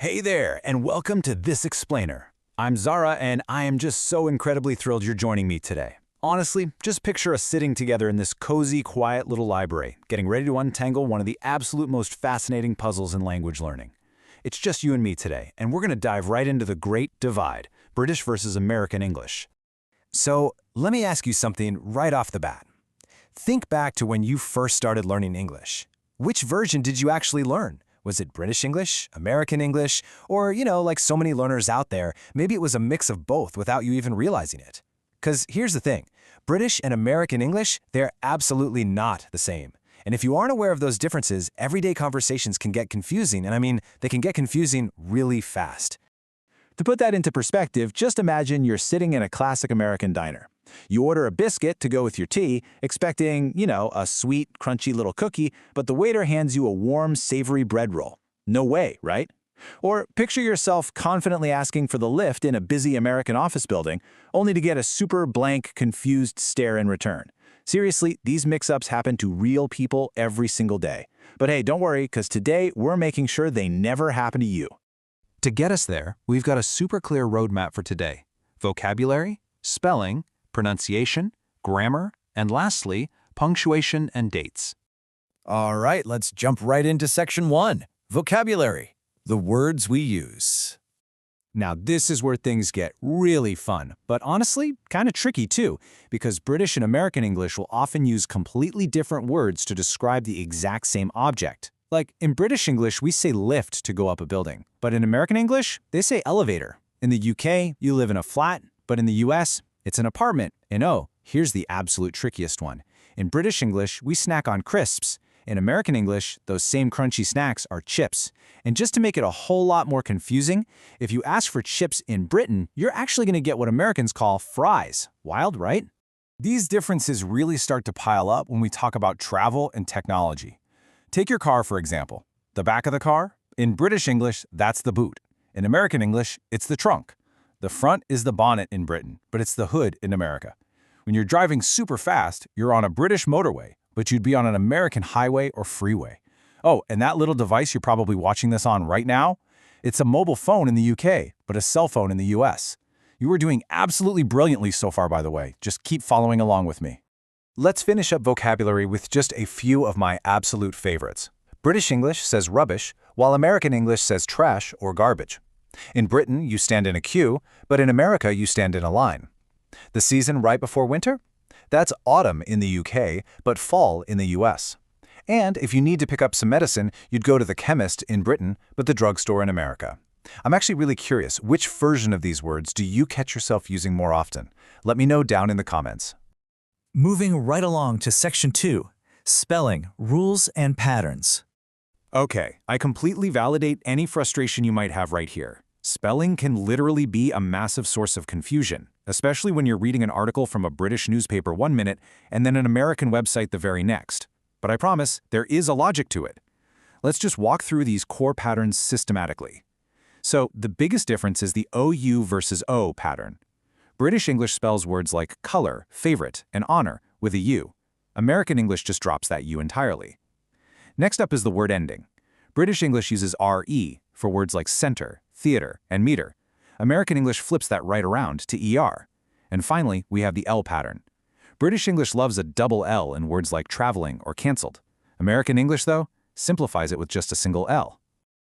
Hey there, and welcome to This Explainer. I'm Zara, and I am just so incredibly thrilled you're joining me today. Honestly, just picture us sitting together in this cozy, quiet little library, getting ready to untangle one of the absolute most fascinating puzzles in language learning. It's just you and me today, and we're going to dive right into the great divide, British versus American English. So, let me ask you something right off the bat. Think back to when you first started learning English. Which version did you actually learn? Was it British English, American English, or, like so many learners out there, maybe it was a mix of both without you even realizing it? Because here's the thing, British and American English, they're absolutely not the same. And if you aren't aware of those differences, everyday conversations can get confusing, and I mean, they can get confusing really fast. To put that into perspective, just imagine you're sitting in a classic American diner. You order a biscuit to go with your tea, expecting, a sweet, crunchy little cookie, but the waiter hands you a warm, savory bread roll. No way, right? Or picture yourself confidently asking for the lift in a busy American office building, only to get a super blank, confused stare in return. Seriously, these mix-ups happen to real people every single day. But hey, don't worry, because today we're making sure they never happen to you. To get us there, we've got a super clear roadmap for today. Vocabulary, spelling, pronunciation, grammar, and lastly, punctuation and dates. All right, let's jump right into Section 1, Vocabulary, the words we use. Now, this is where things get really fun, but honestly, kind of tricky too, because British and American English will often use completely different words to describe the exact same object. Like, in British English, we say lift to go up a building, but in American English, they say elevator. In the UK, you live in a flat, but in the US, it's an apartment. And oh, here's the absolute trickiest one. In British English, we snack on crisps. In American English, those same crunchy snacks are chips. And just to make it a whole lot more confusing, if you ask for chips in Britain, you're actually going to get what Americans call fries. Wild, right? These differences really start to pile up when we talk about travel and technology. Take your car, for example. The back of the car? In British English, that's the boot. In American English, it's the trunk. The front is the bonnet in Britain, but it's the hood in America. When you're driving super fast, you're on a British motorway, but you'd be on an American highway or freeway. Oh, and that little device you're probably watching this on right now? It's a mobile phone in the UK, but a cell phone in the US. You are doing absolutely brilliantly so far, by the way. Just keep following along with me. Let's finish up vocabulary with just a few of my absolute favorites. British English says rubbish, while American English says trash or garbage. In Britain, you stand in a queue, but in America, you stand in a line. The season right before winter? That's autumn in the UK, but fall in the US. And if you need to pick up some medicine, you'd go to the chemist in Britain, but the drugstore in America. I'm actually really curious, which version of these words do you catch yourself using more often? Let me know down in the comments. Moving right along to Section 2, Spelling, Rules, and Patterns. Okay, I completely validate any frustration you might have right here. Spelling can literally be a massive source of confusion, especially when you're reading an article from a British newspaper one minute and then an American website the very next. But I promise, there is a logic to it. Let's just walk through these core patterns systematically. So, the biggest difference is the OU versus O pattern. British English spells words like color, favorite, and honor with a U. American English just drops that U entirely. Next up is the word ending. British English uses RE for words like center, theater, and meter. American English flips that right around to ER. And finally, we have the L pattern. British English loves a double L in words like traveling or canceled. American English, though, simplifies it with just a single L.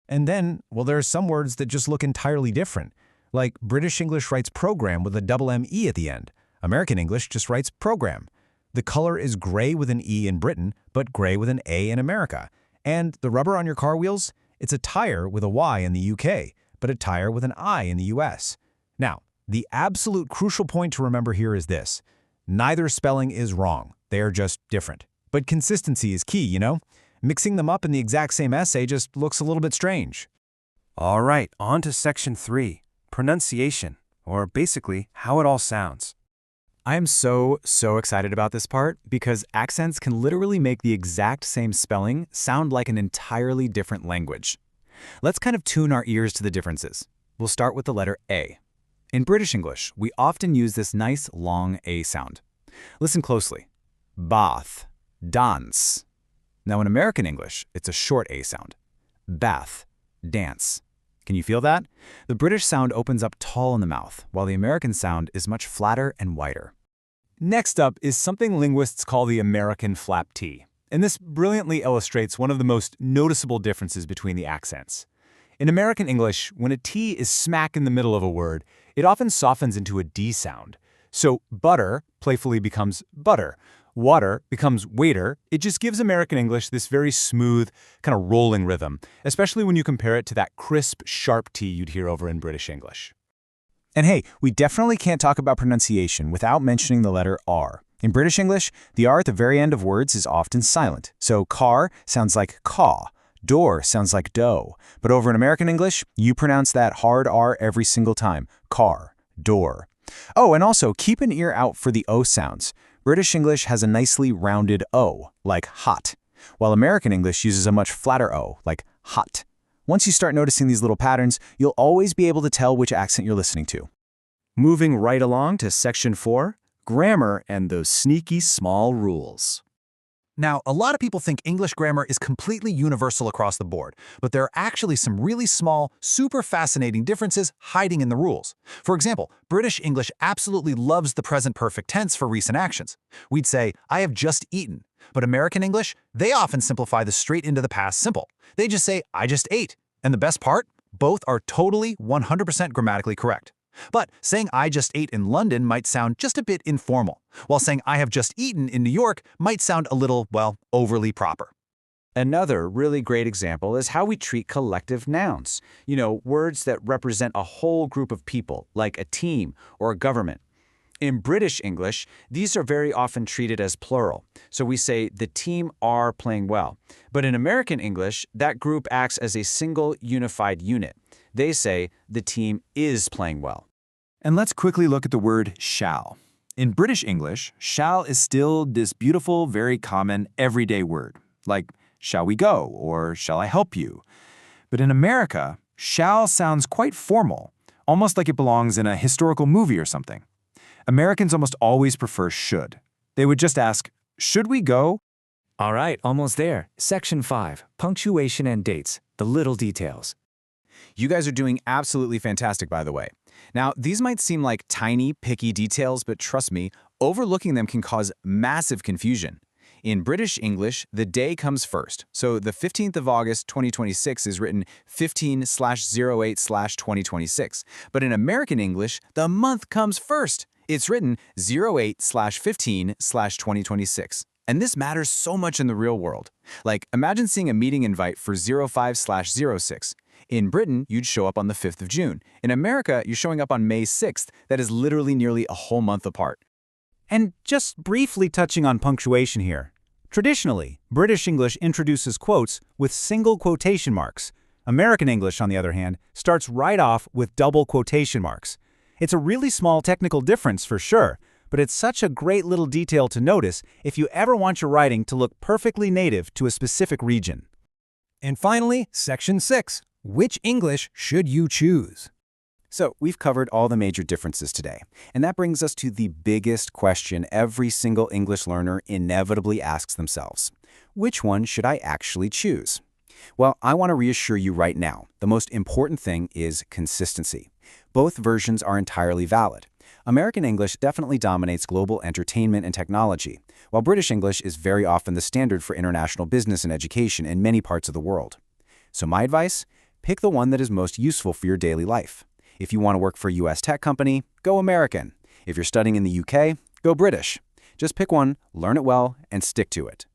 And then, well, there are some words that just look entirely different. Like British English writes program with a double M-E at the end. American English just writes program. The color is gray with an E in Britain, but gray with an A in America. And the rubber on your car wheels? It's a tire with a Y in the UK, but a tire with an I in the US. Now, the absolute crucial point to remember here is this. Neither spelling is wrong. They are just different. But consistency is key, Mixing them up in the exact same essay just looks a little bit strange. All right, on to Section 3, Pronunciation, or basically how it all sounds. I am so excited about this part because accents can literally make the exact same spelling sound like an entirely different language. Let's kind of tune our ears to the differences. We'll start with the letter A. In British English, we often use this nice long A sound. Listen closely. Bath, dance. Now in American English, it's a short A sound. Bath, dance. Can you feel that? The British sound opens up tall in the mouth, while the American sound is much flatter and wider. Next up is something linguists call the American flap T, and this brilliantly illustrates one of the most noticeable differences between the accents. In American English, when a T is smack in the middle of a word, it often softens into a D sound. So butter playfully becomes butter. Water becomes waiter. It just gives American English this very smooth, kind of rolling rhythm, especially when you compare it to that crisp, sharp T you'd hear over in British English. And hey, we definitely can't talk about pronunciation without mentioning the letter R. In British English, the R at the very end of words is often silent. So car sounds like caw, door sounds like dough. But over in American English, you pronounce that hard R every single time. Car, door. Oh, and also keep an ear out for the O sounds. British English has a nicely rounded O, like hot, while American English uses a much flatter O, like hot. Once you start noticing these little patterns, you'll always be able to tell which accent you're listening to. Moving right along to Section 4, Grammar and those sneaky small rules. Now, a lot of people think English grammar is completely universal across the board, but there are actually some really small, super fascinating differences hiding in the rules. For example, British English absolutely loves the present perfect tense for recent actions. We'd say, I have just eaten. But American English, they often simplify the straight into the past simple. They just say, I just ate. And the best part? Both are totally 100% grammatically correct. But saying I just ate in London might sound just a bit informal, while saying I have just eaten in New York might sound a little, well, overly proper. Another really great example is how we treat collective nouns. Words that represent a whole group of people, like a team or a government. In British English, these are very often treated as plural. So we say the team are playing well. But in American English, that group acts as a single unified unit. They say the team is playing well. And let's quickly look at the word shall. In British English, shall is still this beautiful, very common, everyday word, like shall we go or shall I help you? But in America, shall sounds quite formal, almost like it belongs in a historical movie or something. Americans almost always prefer should. They would just ask, should we go? All right, almost there. Section 5, Punctuation and Dates, the little details. You guys are doing absolutely fantastic, by the way. Now, these might seem like tiny, picky details, but trust me, overlooking them can cause massive confusion. In British English, the day comes first. So the 15th of August, 2026 is written 15/08/2026. But in American English, the month comes first. It's written 08/15/2026. And this matters so much in the real world. Like, imagine seeing a meeting invite for 05/06. In Britain, you'd show up on the 5th of June. In America, you're showing up on May 6th. That is literally nearly a whole month apart. And just briefly touching on punctuation here. Traditionally, British English introduces quotes with single quotation marks. American English, on the other hand, starts right off with double quotation marks. It's a really small technical difference for sure, but it's such a great little detail to notice if you ever want your writing to look perfectly native to a specific region. And finally, Section 6. Which English should you choose? So we've covered all the major differences today, and that brings us to the biggest question every single English learner inevitably asks themselves. Which one should I actually choose? Well, I want to reassure you right now, the most important thing is consistency. Both versions are entirely valid. American English definitely dominates global entertainment and technology, while British English is very often the standard for international business and education in many parts of the world. So my advice? Pick the one that is most useful for your daily life. If you want to work for a US tech company, go American. If you're studying in the UK, go British. Just pick one, learn it well, and stick to it.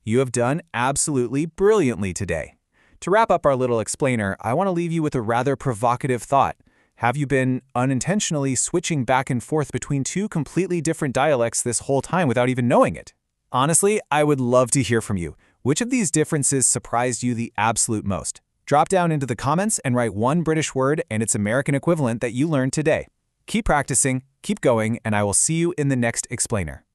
You have done absolutely brilliantly today. To wrap up our little explainer, I want to leave you with a rather provocative thought. Have you been unintentionally switching back and forth between two completely different dialects this whole time without even knowing it? Honestly, I would love to hear from you. Which of these differences surprised you the absolute most? Drop down into the comments and write one British word and its American equivalent that you learned today. Keep practicing, keep going, and I will see you in the next explainer.